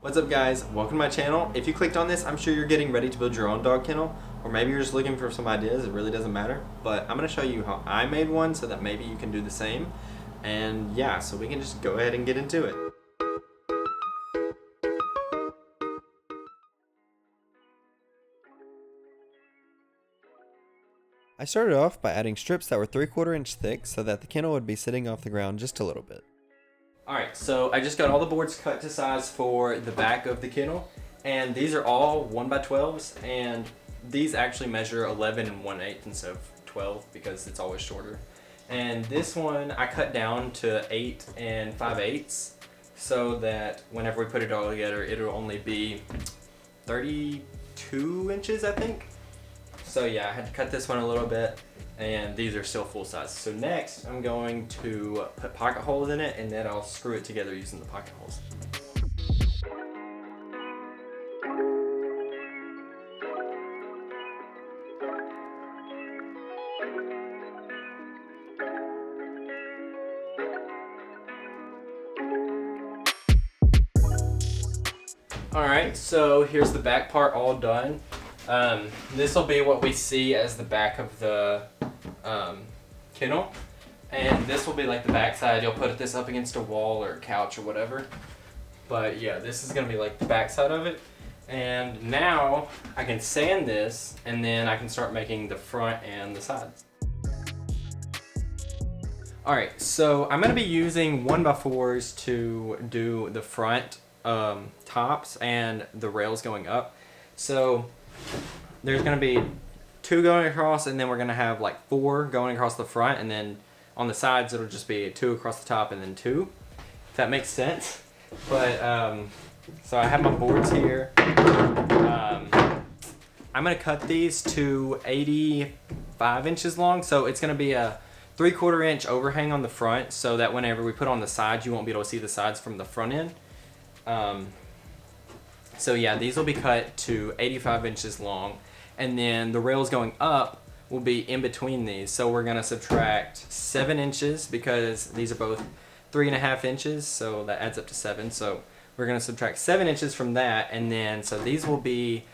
What's up guys, welcome to my channel. If you clicked on this, I'm sure you're getting ready to build your own dog kennel, or maybe you're just looking for some ideas. It really doesn't matter, but I'm going to show you how I made one so that maybe you can do the same. And yeah, so we can just go ahead and get into it. I started off by adding strips that were 3/4 inch thick so that the kennel would be sitting off the ground just a little bit. Alright, so I just got all the boards cut to size for the back of the kennel, and these are all 1x12s, and these actually measure 11 1/8 instead of 12 because it's always shorter. And this one I cut down to 8 5/8 so that whenever we put it all together it'll only be 32 inches, I think. So yeah, I had to cut this one a little bit, and these are still full size. So next I'm going to put pocket holes in it, and then I'll screw it together using the pocket holes. Alright, so here's the back part all done. This will be what we see as the back of the kennel, and this will be like the back side. You'll put this up against a wall or a couch or whatever, but yeah, this is gonna be like the back side of it. And now I can sand this, and then I can start making the front and the sides. Alright, so I'm gonna be using 1x4s to do the front tops and the rails going up. So there's going to be 2 going across, and then we're going to have like 4 going across the front, and then on the sides it'll just be 2 across the top and then 2, if that makes sense. But so I have my boards here. I'm going to cut these to 85 inches long, so it's going to be a 3/4 inch overhang on the front, so that whenever we put on the sides you won't be able to see the sides from the front end. So yeah, these will be cut to 85 inches long, and then the rails going up will be in between these. So we're gonna subtract 7 inches because these are both 3.5 inches, so that adds up to 7. So we're gonna subtract 7 inches from that, and then so these will be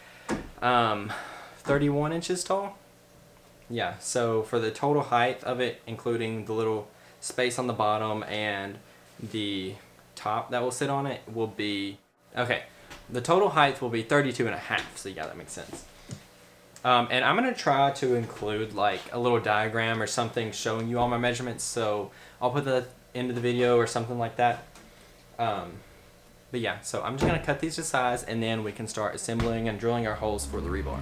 31 inches tall. Yeah, so for the total height of it, including the little space on the bottom and the top that will sit on it, will be, okay, the total height will be 32.5, so yeah, that makes sense. And I'm going to try to include like a little diagram or something showing you all my measurements, so I'll put that into the video or something like that. But yeah, so I'm just going to cut these to size, and then we can start assembling and drilling our holes for the rebar.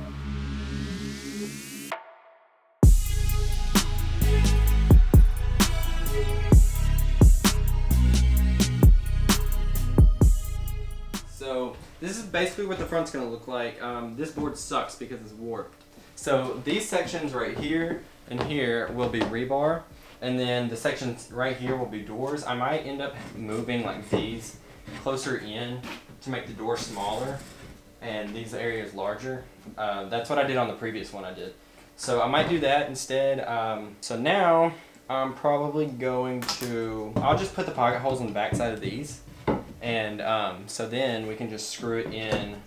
So this is basically what the front's going to look like. This board sucks because it's warped. So these sections right here and here will be rebar, and then the sections right here will be doors. I might end up moving like these closer in to make the door smaller and these areas larger. That's what I did on the previous one I did. So I might do that instead. So now I'm probably going to, I'll just put the pocket holes on the back side of these. And so then we can just screw it in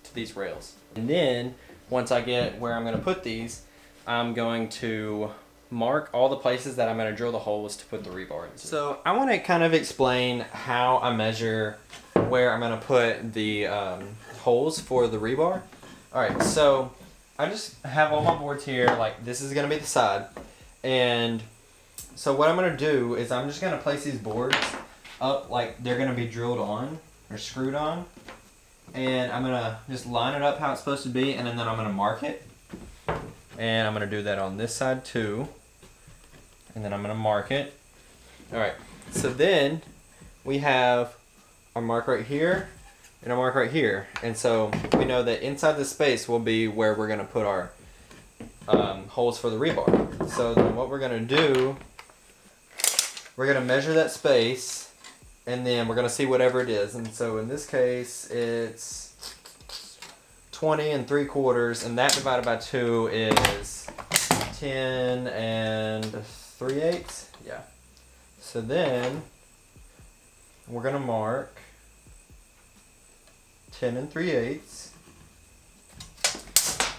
to these rails. And then once I get where I'm going to put these, I'm going to mark all the places that I'm going to drill the holes to put the rebar in. So I want to kind of explain how I measure where I'm going to put the holes for the rebar. Alright, so I just have all my boards here, like this is going to be the side. And so what I'm going to do is I'm just going to place these boards up like they're gonna be drilled on or screwed on, and I'm gonna just line it up how it's supposed to be, and then I'm gonna mark it, and I'm gonna do that on this side too, and then I'm gonna mark it. Alright, so then we have our mark right here and our mark right here, and so we know that inside the space will be where we're gonna put our holes for the rebar. So then what we're gonna do, we're gonna measure that space, and then we're going to see whatever it is. And so in this case, it's 20 3/4, and that divided by 2 is 10 3/8. Yeah. So then we're going to mark 10 3/8.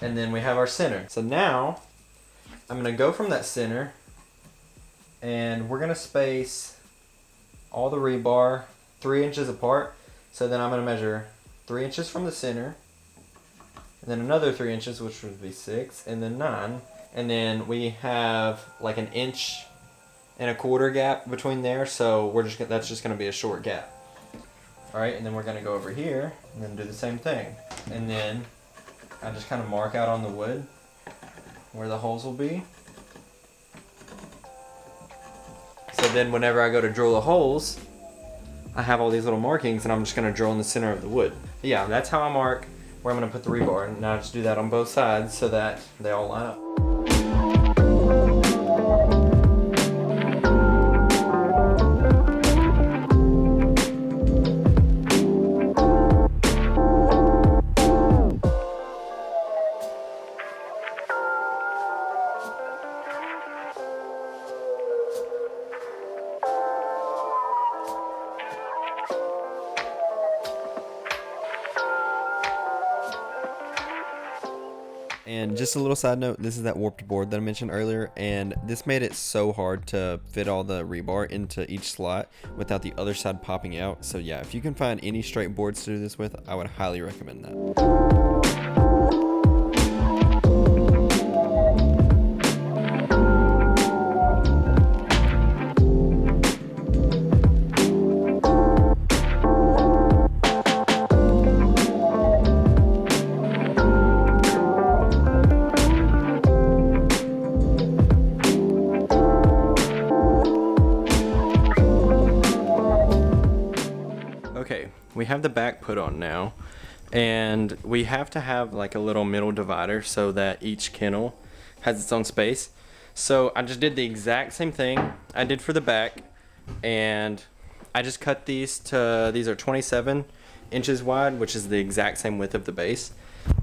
And then we have our center. So now I'm gonna go from that center and we're gonna space all the rebar 3 inches apart. So then I'm gonna measure 3 inches from the center, and then another 3 inches, which would be 6, and then 9. And then we have like an 1.25 inch gap between there, so that's just gonna be a short gap. All right, and then we're gonna go over here and then do the same thing. And then I just kind of mark out on the wood where the holes will be. So then whenever I go to drill the holes, I have all these little markings and I'm just gonna drill in the center of the wood. But yeah, that's how I mark where I'm gonna put the rebar. And now I just do that on both sides so that they all line up. And just a little side note, this is that warped board that I mentioned earlier, and this made it so hard to fit all the rebar into each slot without the other side popping out. So yeah, if you can find any straight boards to do this with, I would highly recommend that. Okay, we have the back put on now, and we have to have like a little middle divider so that each kennel has its own space. So I just did the exact same thing I did for the back, and I just cut these are 27 inches wide, which is the exact same width of the base.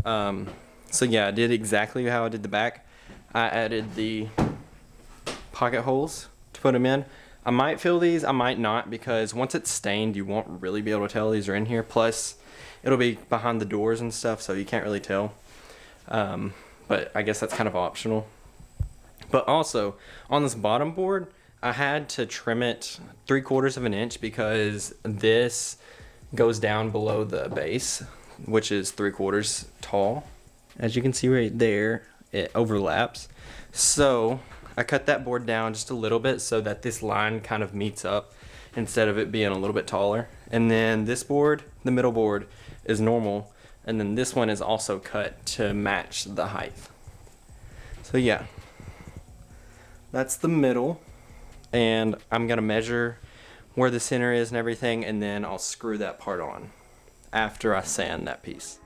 So yeah, I did exactly how I did the back. I added the pocket holes to put them in. I might fill these, I might not, because once it's stained, you won't really be able to tell these are in here. Plus, it'll be behind the doors and stuff, so you can't really tell. But I guess that's kind of optional. But also, on this bottom board, I had to trim it 3/4 inch because this goes down below the base, which is 3/4 tall. As you can see right there, it overlaps. So I cut that board down just a little bit so that this line kind of meets up instead of it being a little bit taller. And then this board, the middle board, is normal, and then this one is also cut to match the height. So yeah, that's the middle, and I'm gonna measure where the center is and everything, and then I'll screw that part on after I sand that piece.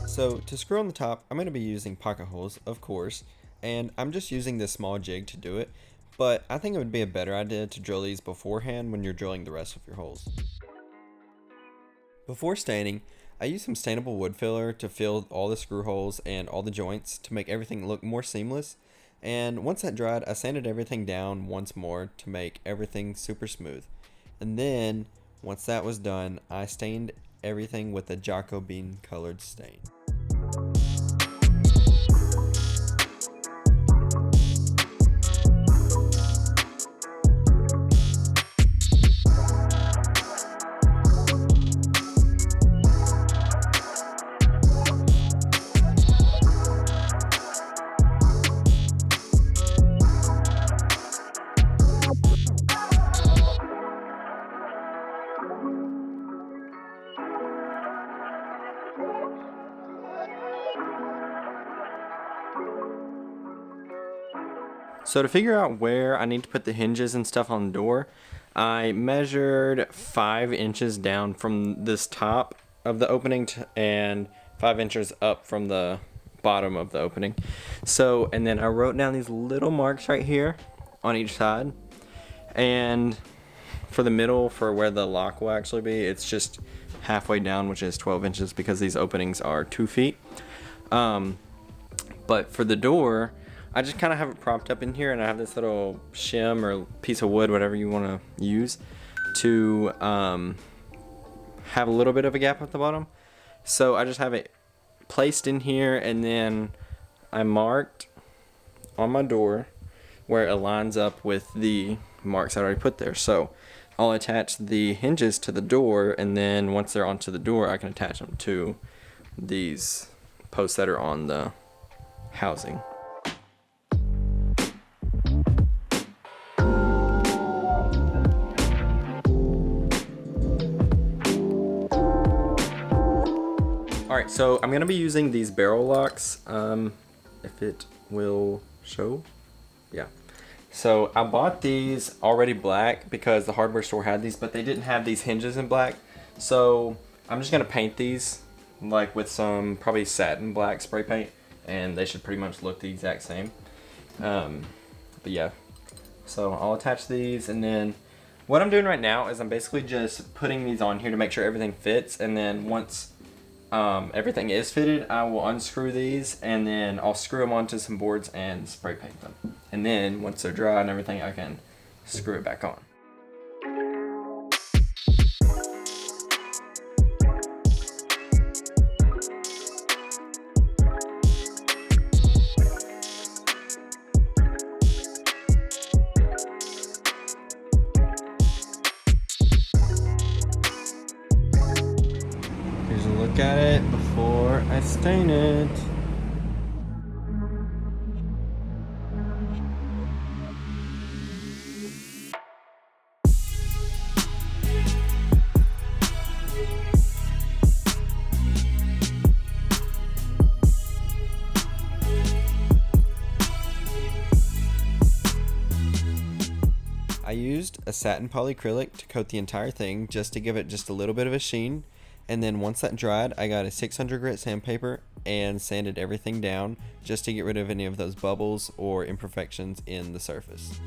So to screw on the top, I'm going to be using pocket holes, of course, and I'm just using this small jig to do it, but I think it would be a better idea to drill these beforehand when you're drilling the rest of your holes. Before staining, I use some stainable wood filler to fill all the screw holes and all the joints to make everything look more seamless, and once that dried, I sanded everything down once more to make everything super smooth. And then, once that was done, I stained everything with a Jaco bean colored stain. So to figure out where I need to put the hinges and stuff on the door, I measured 5 inches down from this top of the opening and 5 inches up from the bottom of the opening. So, and then I wrote down these little marks right here on each side, and for the middle, for where the lock will actually be, it's just halfway down, which is 12 inches because these openings are 2 feet. But for the door, I just kind of have it propped up in here, and I have this little shim or piece of wood, whatever you want to use, to have a little bit of a gap at the bottom. So I just have it placed in here, and then I marked on my door where it lines up with the marks I already put there. So I'll attach the hinges to the door, and then once they're onto the door, I can attach them to these posts that are on the housing. Alright, so I'm going to be using these barrel locks, if it will show. Yeah. So I bought these already black because the hardware store had these, but they didn't have these hinges in black. So I'm just going to paint these like with some probably satin black spray paint, and they should pretty much look the exact same. But yeah, so I'll attach these, and then what I'm doing right now is I'm basically just putting these on here to make sure everything fits, and then once everything is fitted, I will unscrew these, and then I'll screw them onto some boards and spray paint them. And then once they're dry and everything, I can screw it back on. Here's a look at it before I stain it. I used a Satin Polycrylic to coat the entire thing just to give it just a little bit of a sheen, and then once that dried, I got a 600 grit sandpaper and sanded everything down just to get rid of any of those bubbles or imperfections in the surface.